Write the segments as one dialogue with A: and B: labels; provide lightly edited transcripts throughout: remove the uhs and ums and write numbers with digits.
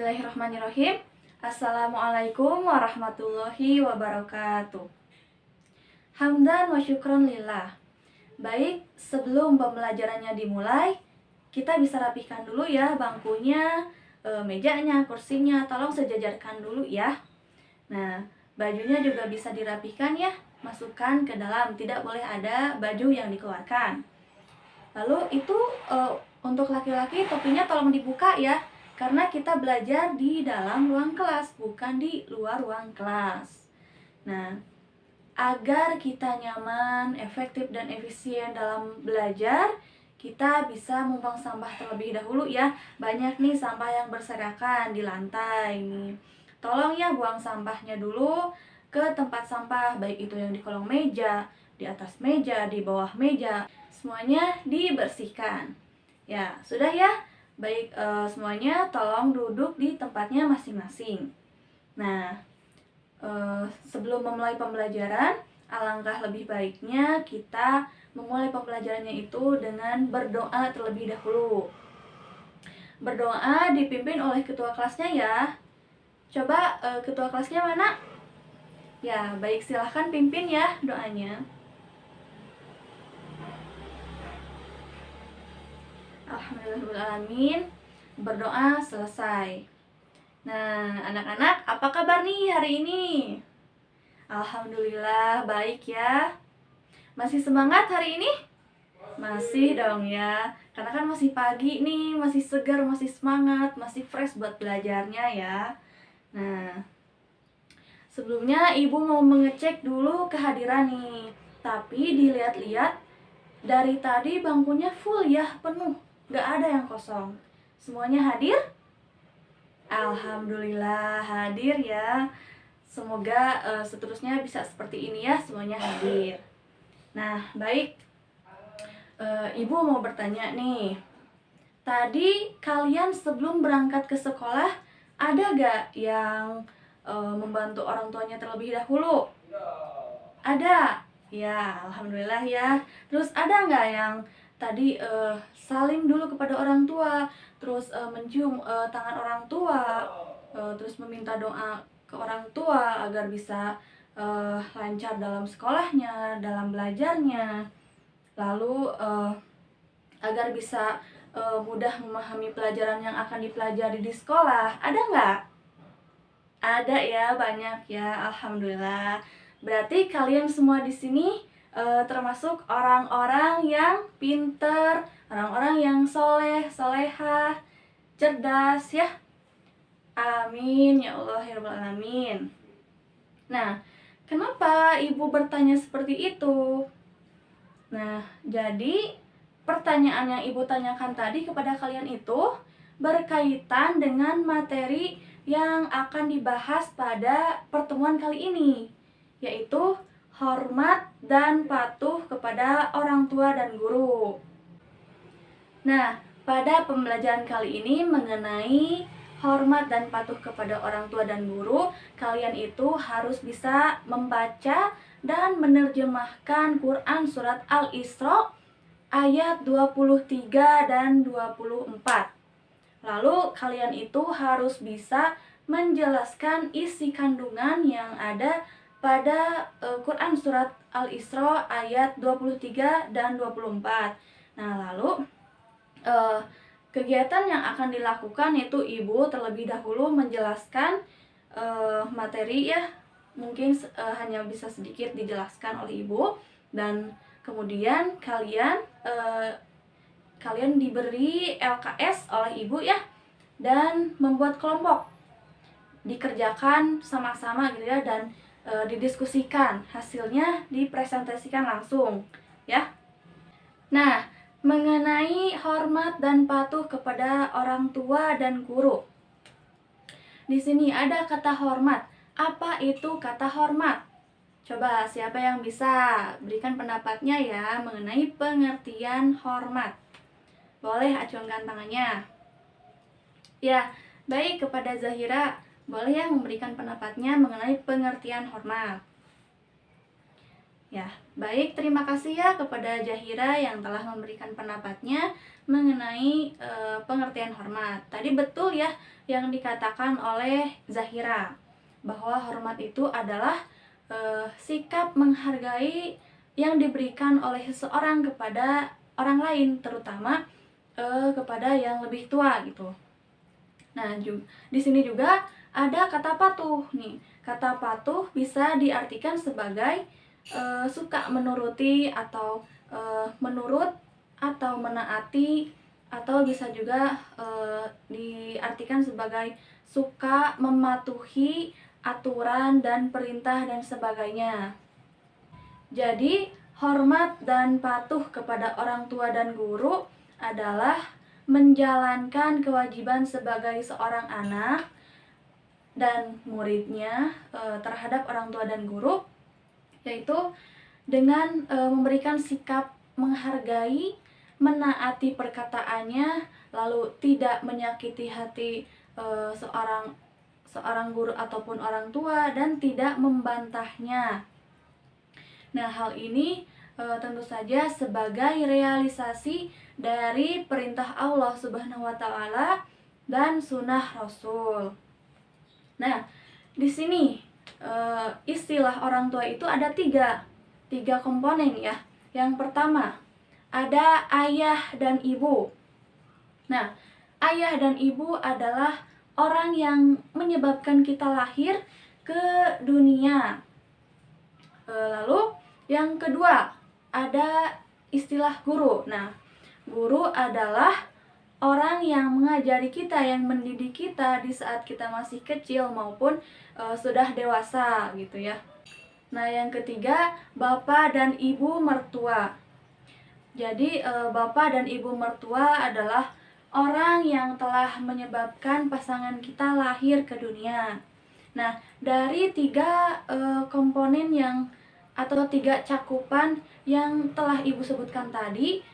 A: Bismillahirrahmanirrahim. Assalamualaikum warahmatullahi wabarakatuh. Hamdan wa syukron lillah. Baik, sebelum pembelajarannya dimulai, kita bisa rapihkan dulu ya bangkunya, mejanya, kursinya. Tolong sejajarkan dulu ya. Nah, bajunya juga bisa dirapihkan ya. Masukkan ke dalam, tidak boleh ada baju yang dikeluarkan. Lalu itu untuk laki-laki topinya tolong dibuka ya. Karena kita belajar di dalam ruang kelas, bukan di luar ruang kelas. Nah, agar kita nyaman, efektif, dan efisien dalam belajar, kita bisa membuang sampah terlebih dahulu ya. Banyak nih sampah yang berserakan di lantai nih. Tolong ya buang sampahnya dulu ke tempat sampah, baik itu yang di kolong meja, di atas meja, di bawah meja. Semuanya dibersihkan. Ya, sudah ya. Baik, semuanya tolong duduk di tempatnya masing-masing. Nah, sebelum memulai pembelajaran, alangkah lebih baiknya kita memulai pembelajarannya itu dengan berdoa terlebih dahulu. Berdoa dipimpin oleh ketua kelasnya ya. Coba ketua kelasnya mana? Ya, baik, silahkan pimpin ya doanya. Alhamdulillahirrahmanirrahim. Berdoa selesai. Nah, anak-anak, apa kabar nih hari ini? Alhamdulillah, baik ya. Masih semangat hari ini? Masih dong ya. Karena kan masih pagi nih, masih segar, masih semangat, masih fresh buat belajarnya ya. Nah, sebelumnya Ibu mau mengecek dulu kehadiran nih. Tapi dilihat-lihat, dari tadi bangkunya full ya, penuh. Gak ada yang kosong. Semuanya hadir? Alhamdulillah hadir ya. Semoga seterusnya bisa seperti ini ya, semuanya hadir. Nah, baik. Ibu mau bertanya nih. Tadi kalian sebelum berangkat ke sekolah, ada gak yang membantu orang tuanya terlebih dahulu? Ada? Ya, alhamdulillah ya. Terus ada nggak yang tadi salim dulu kepada orang tua, terus mencium tangan orang tua, terus meminta doa ke orang tua agar bisa lancar dalam sekolahnya, dalam belajarnya, lalu agar bisa mudah memahami pelajaran yang akan dipelajari di sekolah. Ada nggak? Ada ya, banyak ya, alhamdulillah. Berarti kalian semua di sini termasuk orang-orang yang pinter, orang-orang yang soleh, solehah, cerdas ya. Amin ya Allah ya Rabbal Alamin. Nah, kenapa Ibu bertanya seperti itu? Nah, jadi pertanyaan yang Ibu tanyakan tadi kepada kalian itu berkaitan dengan materi yang akan dibahas pada pertemuan kali ini, yaitu hormat dan patuh kepada orang tua dan guru. Nah, pada pembelajaran kali ini mengenai hormat dan patuh kepada orang tua dan guru, kalian itu harus bisa membaca dan menerjemahkan Quran surat Al-Isra ayat 23 dan 24. Lalu kalian itu harus bisa menjelaskan isi kandungan yang ada pada Quran surat Al-Isra ayat 23 dan 24. Nah, lalu kegiatan yang akan dilakukan yaitu Ibu terlebih dahulu menjelaskan materi ya. Mungkin hanya bisa sedikit dijelaskan oleh Ibu, dan kemudian kalian diberi LKS oleh Ibu ya, dan membuat kelompok, dikerjakan sama-sama gitu ya, dan didiskusikan, hasilnya dipresentasikan langsung ya. Nah, mengenai hormat dan patuh kepada orang tua dan guru, di sini ada kata hormat. Apa itu kata hormat? Coba siapa yang bisa berikan pendapatnya ya mengenai pengertian hormat? Boleh acungkan tangannya. Ya, baik, kepada Zahira, boleh ya memberikan pendapatnya mengenai pengertian hormat. Ya, baik, terima kasih ya kepada Zahira yang telah memberikan pendapatnya mengenai pengertian hormat. Tadi betul ya yang dikatakan oleh Zahira, bahwa hormat itu adalah sikap menghargai yang diberikan oleh seseorang kepada orang lain, terutama kepada yang lebih tua gitu. Nah, di sini juga ada kata patuh nih. Kata patuh bisa diartikan sebagai suka menuruti atau menurut atau menaati, atau bisa juga diartikan sebagai suka mematuhi aturan dan perintah dan sebagainya. Jadi, hormat dan patuh kepada orang tua dan guru adalah menjalankan kewajiban sebagai seorang anak dan muridnya terhadap orang tua dan guru, yaitu dengan memberikan sikap menghargai, menaati perkataannya, lalu tidak menyakiti hati seorang guru ataupun orang tua, dan tidak membantahnya. Nah, hal ini tentu saja sebagai realisasi dari perintah Allah Subhanahu wa Ta'ala dan sunnah Rasul. Nah, di sini istilah orang tua itu ada tiga komponen ya. Yang pertama, ada ayah dan ibu. Nah, ayah dan ibu adalah orang yang menyebabkan kita lahir ke dunia. Lalu yang kedua, ada istilah guru. Nah, guru adalah orang yang mengajari kita, yang mendidik kita di saat kita masih kecil maupun sudah dewasa gitu ya. Nah, yang ketiga, bapak dan ibu mertua. Jadi bapak dan ibu mertua adalah orang yang telah menyebabkan pasangan kita lahir ke dunia. Nah, dari tiga komponen atau tiga cakupan yang telah ibu sebutkan tadi,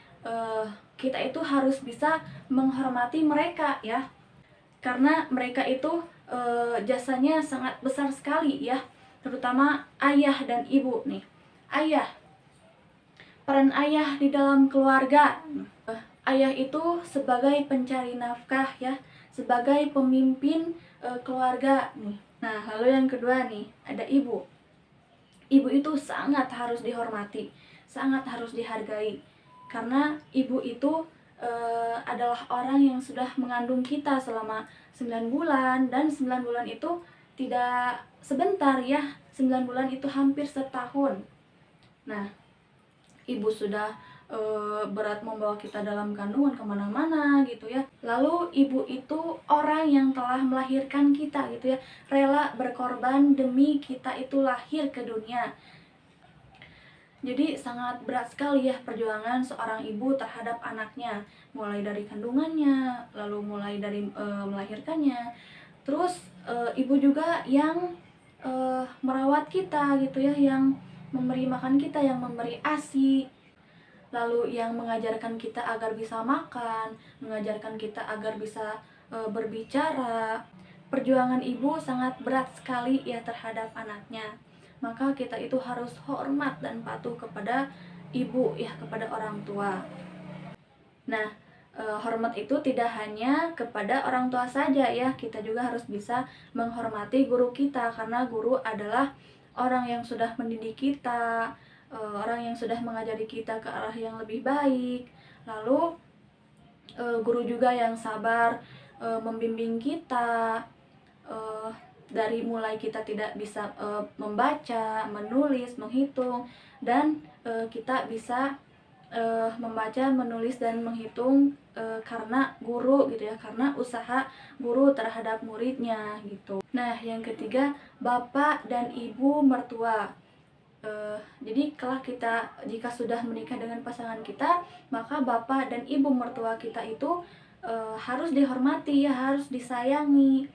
A: kita itu harus bisa menghormati mereka ya, karena mereka itu jasanya sangat besar sekali ya, terutama ayah dan ibu nih. Ayah, peran ayah di dalam keluarga. Ayah itu sebagai pencari nafkah ya, sebagai pemimpin keluarga nih. Nah, lalu yang kedua nih, ada ibu. Ibu itu sangat harus dihormati, sangat harus dihargai, karena ibu itu adalah orang yang sudah mengandung kita selama 9 bulan, dan 9 bulan itu tidak sebentar ya, 9 bulan itu hampir setahun. Nah, ibu sudah berat membawa kita dalam kandungan kemana-mana gitu ya. Lalu ibu itu orang yang telah melahirkan kita gitu ya, rela berkorban demi kita itu lahir ke dunia. Jadi sangat berat sekali ya perjuangan seorang ibu terhadap anaknya, mulai dari kandungannya, lalu mulai dari melahirkannya. Terus ibu juga yang merawat kita gitu ya, yang memberi makan kita, yang memberi ASI, lalu yang mengajarkan kita agar bisa makan, mengajarkan kita agar bisa berbicara. Perjuangan ibu sangat berat sekali ya terhadap anaknya. Maka kita itu harus hormat dan patuh kepada ibu ya, kepada orang tua. Nah, hormat itu tidak hanya kepada orang tua saja ya, kita juga harus bisa menghormati guru kita, karena guru adalah orang yang sudah mendidik kita, orang yang sudah mengajari kita ke arah yang lebih baik. Lalu guru juga yang sabar membimbing kita dari mulai kita tidak bisa membaca, menulis, menghitung, dan kita bisa membaca, menulis, dan menghitung karena guru gitu ya, karena usaha guru terhadap muridnya gitu. Nah, yang ketiga, bapak dan ibu mertua. Jadi jika sudah menikah dengan pasangan kita, maka bapak dan ibu mertua kita itu harus dihormati ya, harus disayangi,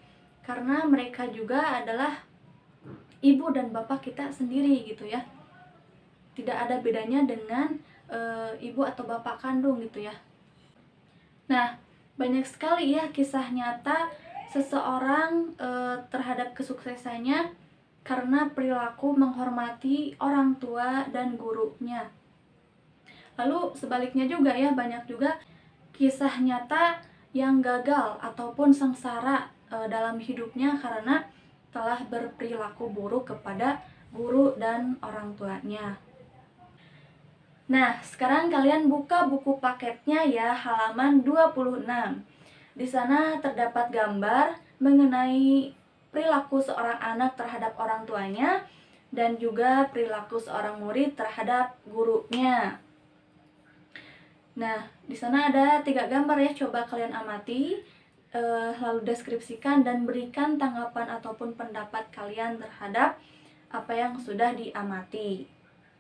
A: karena mereka juga adalah ibu dan bapak kita sendiri gitu ya. Tidak ada bedanya dengan ibu atau bapak kandung gitu ya. Nah, banyak sekali ya kisah nyata seseorang terhadap kesuksesannya karena perilaku menghormati orang tua dan gurunya. Lalu sebaliknya juga ya, banyak juga kisah nyata yang gagal ataupun sengsara dalam hidupnya karena telah berperilaku buruk kepada guru dan orang tuanya. Nah, sekarang kalian buka buku paketnya ya, halaman 26. Di sana terdapat gambar mengenai perilaku seorang anak terhadap orang tuanya dan juga perilaku seorang murid terhadap gurunya. Nah, di sana ada 3 gambar ya, coba kalian amati, lalu deskripsikan dan berikan tanggapan ataupun pendapat kalian terhadap apa yang sudah diamati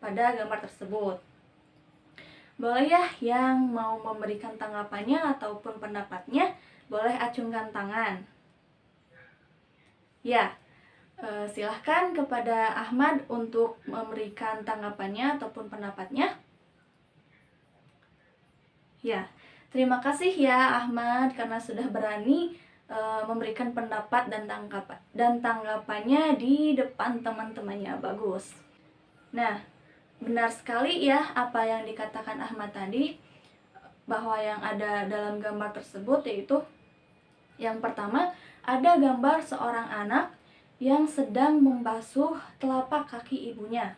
A: pada gambar tersebut. Boleh ya yang mau memberikan tanggapannya ataupun pendapatnya, boleh acungkan tangan. Ya, silahkan kepada Ahmad untuk memberikan tanggapannya ataupun pendapatnya. Ya, terima kasih ya Ahmad karena sudah berani memberikan pendapat dan tanggapannya di depan teman-temannya. Bagus. Nah, benar sekali ya apa yang dikatakan Ahmad tadi, bahwa yang ada dalam gambar tersebut yaitu yang pertama, ada gambar seorang anak yang sedang membasuh telapak kaki ibunya.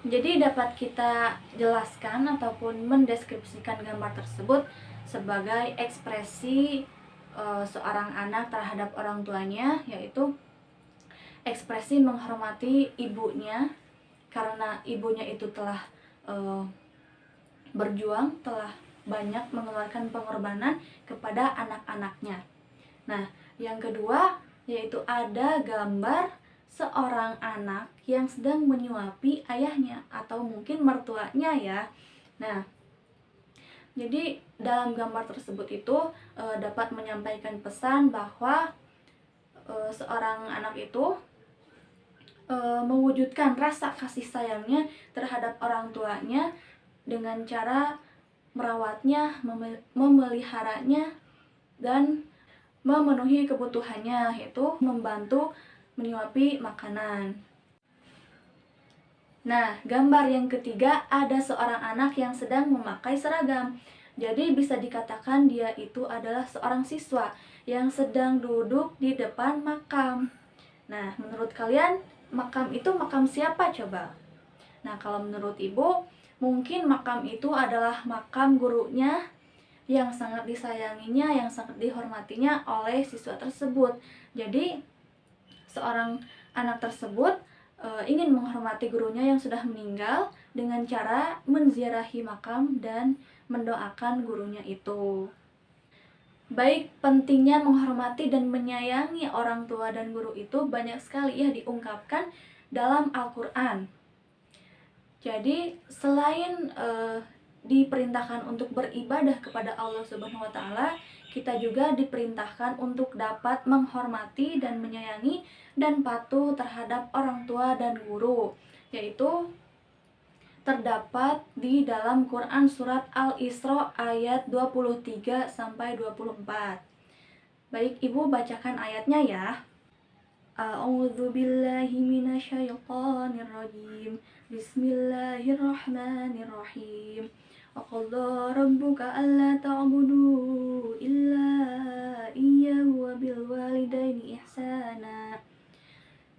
A: Jadi dapat kita jelaskan ataupun mendeskripsikan gambar tersebut sebagai ekspresi seorang anak terhadap orang tuanya, yaitu ekspresi menghormati ibunya karena ibunya itu telah berjuang, telah banyak mengeluarkan pengorbanan kepada anak-anaknya. Nah, yang kedua yaitu ada gambar seorang anak yang sedang menyuapi ayahnya atau mungkin mertuanya ya. Nah, jadi dalam gambar tersebut itu dapat menyampaikan pesan bahwa seorang anak itu mewujudkan rasa kasih sayangnya terhadap orang tuanya dengan cara merawatnya, memeliharanya, dan memenuhi kebutuhannya, yaitu membantu menyuapi makanan. Nah, gambar yang ketiga ada seorang anak yang sedang memakai seragam. Jadi bisa dikatakan dia itu adalah seorang siswa yang sedang duduk di depan makam. Nah, menurut kalian makam itu makam siapa coba? Nah, kalau menurut ibu, mungkin makam itu adalah makam gurunya yang sangat disayanginya, yang sangat dihormatinya oleh siswa tersebut. Jadi, seorang anak tersebut ingin menghormati gurunya yang sudah meninggal dengan cara menziarahi makam dan mendoakan gurunya itu. Baik, pentingnya menghormati dan menyayangi orang tua dan guru itu banyak sekali ya diungkapkan dalam Al-Quran. Jadi selain diperintahkan untuk beribadah kepada Allah Subhanahu wa Ta'ala, kita juga diperintahkan untuk dapat menghormati dan menyayangi dan patuh terhadap orang tua dan guru, yaitu terdapat di dalam Quran surat Al-Isra ayat 23 sampai 24. Baik, Ibu bacakan ayatnya ya. A'udzu billahi minasyaitonir rajim. Bismillahirrahmanirrahim. Wa qadha rabbuka alla ta'budu illa iyyahu wa bil walidaini ihsana.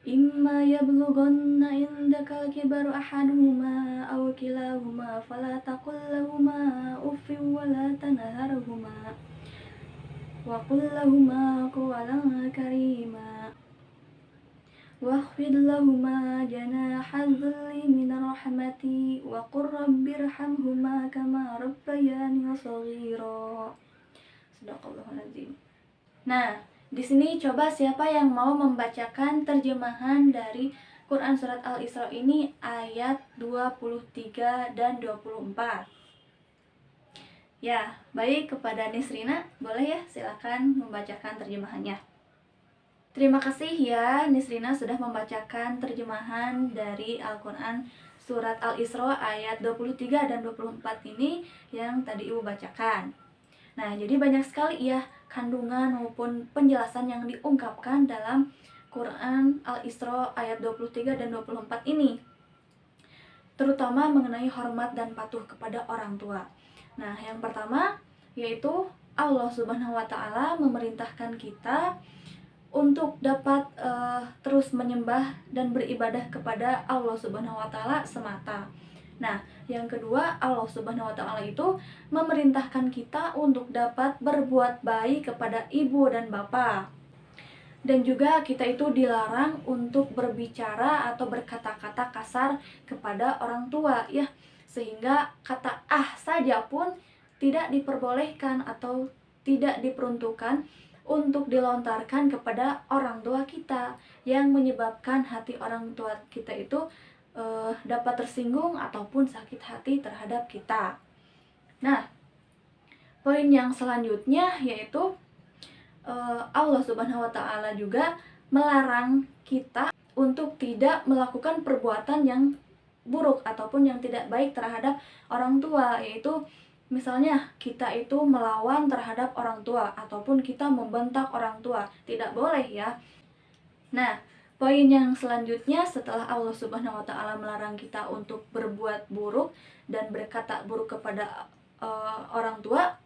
A: Imma yablughanna indaka al-kibaru ahaduhuma aw kilahuma fala taqul lahumā uffin wa la tanharhumā wa qul lahumā qawlan karīmā wakhfid lahumā janāha adh-dhilli minar rahmati wa qur rabbirhamhumā kamā rabbayānī shaghīrā. Shadaqallahul azim. Nah, di sini coba siapa yang mau membacakan terjemahan dari Quran surat Al-Isra ini ayat 23 dan 24. Ya, baik, kepada Nisrina, boleh ya silakan membacakan terjemahannya. Terima kasih ya Nisrina sudah membacakan terjemahan dari Al-Quran surat Al-Isra ayat 23 dan 24 ini yang tadi Ibu bacakan. Nah, jadi banyak sekali ya kandungan maupun penjelasan yang diungkapkan dalam Quran Al-Isra ayat 23 dan 24 ini, terutama mengenai hormat dan patuh kepada orang tua. Nah, yang pertama yaitu Allah Subhanahu wa taala memerintahkan kita untuk dapat terus menyembah dan beribadah kepada Allah Subhanahu wa taala semata. Nah, yang kedua, Allah Subhanahu wa taala itu memerintahkan kita untuk dapat berbuat baik kepada ibu dan bapak. Dan juga kita itu dilarang untuk berbicara atau berkata-kata kasar kepada orang tua ya. Sehingga kata saja pun tidak diperbolehkan atau tidak diperuntukkan untuk dilontarkan kepada orang tua kita, yang menyebabkan hati orang tua kita itu dapat tersinggung ataupun sakit hati terhadap kita. Nah, poin yang selanjutnya yaitu Allah Subhanahu wa taala juga melarang kita untuk tidak melakukan perbuatan yang buruk ataupun yang tidak baik terhadap orang tua, yaitu misalnya kita itu melawan terhadap orang tua ataupun kita membentak orang tua, tidak boleh ya. Nah, poin yang selanjutnya setelah Allah Subhanahu wa taala melarang kita untuk berbuat buruk dan berkata buruk kepada orang tua,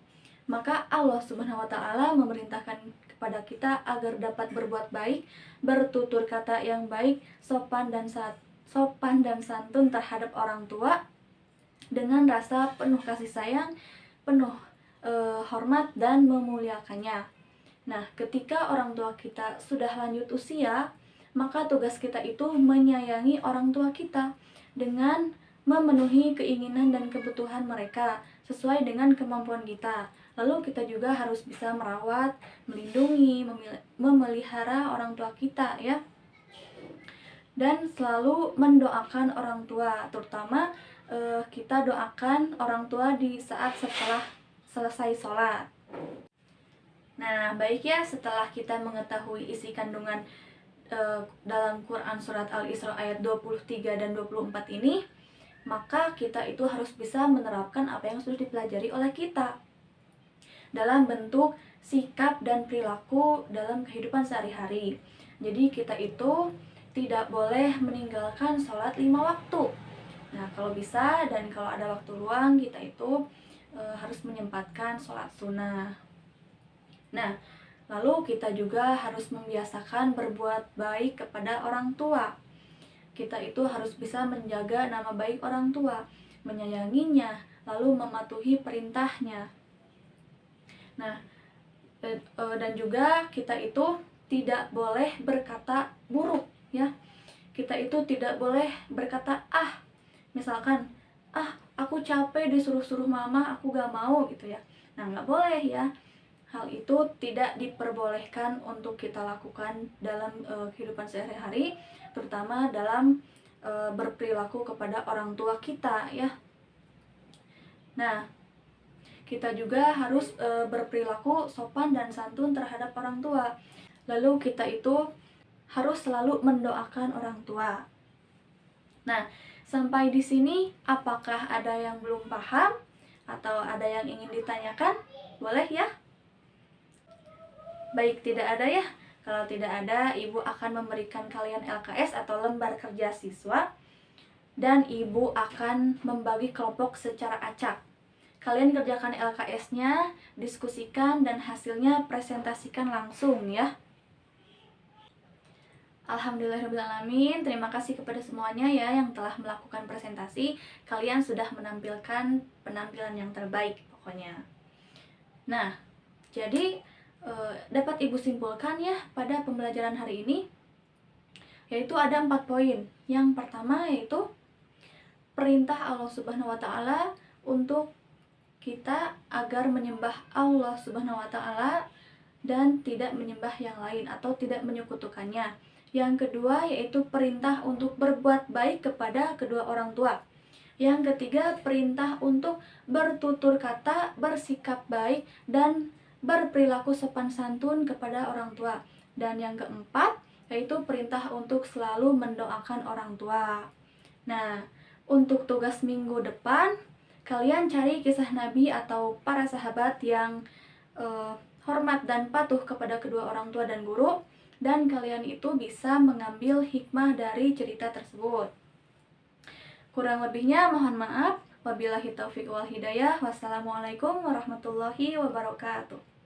A: maka Allah Subhanahu wa taala memerintahkan kepada kita agar dapat berbuat baik, bertutur kata yang baik, sopan dan santun terhadap orang tua dengan rasa penuh kasih sayang, penuh hormat dan memuliakannya. Nah, ketika orang tua kita sudah lanjut usia, maka tugas kita itu menyayangi orang tua kita dengan memenuhi keinginan dan kebutuhan mereka sesuai dengan kemampuan kita. Lalu kita juga harus bisa merawat, melindungi, memelihara orang tua kita ya. Dan selalu mendoakan orang tua, terutama kita doakan orang tua di saat setelah selesai sholat. Nah, baik ya, setelah kita mengetahui isi kandungan dalam Quran surat Al-Isra ayat 23 dan 24 ini, maka kita itu harus bisa menerapkan apa yang sudah dipelajari oleh kita dalam bentuk sikap dan perilaku dalam kehidupan sehari-hari. Jadi kita itu tidak boleh meninggalkan sholat 5 waktu. Nah, kalau bisa dan kalau ada waktu luang, kita itu harus menyempatkan sholat sunnah. Nah, lalu kita juga harus membiasakan berbuat baik kepada orang tua. Kita itu harus bisa menjaga nama baik orang tua, menyayanginya, lalu mematuhi perintahnya. Nah, dan juga kita itu tidak boleh berkata buruk ya. Kita itu tidak boleh berkata misalkan aku capek disuruh-suruh mama, aku gak mau gitu ya. Nah, gak boleh ya. Hal itu tidak diperbolehkan untuk kita lakukan dalam kehidupan sehari-hari, terutama dalam berperilaku kepada orang tua kita ya. Nah, kita juga harus berperilaku sopan dan santun terhadap orang tua. Lalu kita itu harus selalu mendoakan orang tua. Nah, sampai di sini apakah ada yang belum paham atau ada yang ingin ditanyakan? Boleh ya? Baik, tidak ada ya. Kalau tidak ada, Ibu akan memberikan kalian LKS atau lembar kerja siswa, dan Ibu akan membagi kelompok secara acak. Kalian kerjakan LKS-nya, diskusikan, dan hasilnya presentasikan langsung ya. Alhamdulillahirrahmanirrahim. Terima kasih kepada semuanya ya yang telah melakukan presentasi. Kalian sudah menampilkan penampilan yang terbaik pokoknya. Nah, jadi dapat Ibu simpulkan ya pada pembelajaran hari ini, yaitu ada 4 poin. Yang pertama yaitu perintah Allah Subhanahu wa taala untuk kita agar menyembah Allah Subhanahu wa taala dan tidak menyembah yang lain atau tidak menyekutukannya. Yang kedua yaitu perintah untuk berbuat baik kepada kedua orang tua. Yang ketiga, perintah untuk bertutur kata, bersikap baik, dan berperilaku sopan santun kepada orang tua. Dan yang keempat yaitu perintah untuk selalu mendoakan orang tua. Nah, untuk tugas minggu depan, kalian cari kisah Nabi atau para sahabat yang hormat dan patuh kepada kedua orang tua dan guru. dan kalian itu bisa mengambil hikmah dari cerita tersebut. Kurang lebihnya mohon maaf. Wabillahi taufiq wal hidayah. Wassalamualaikum warahmatullahi wabarakatuh.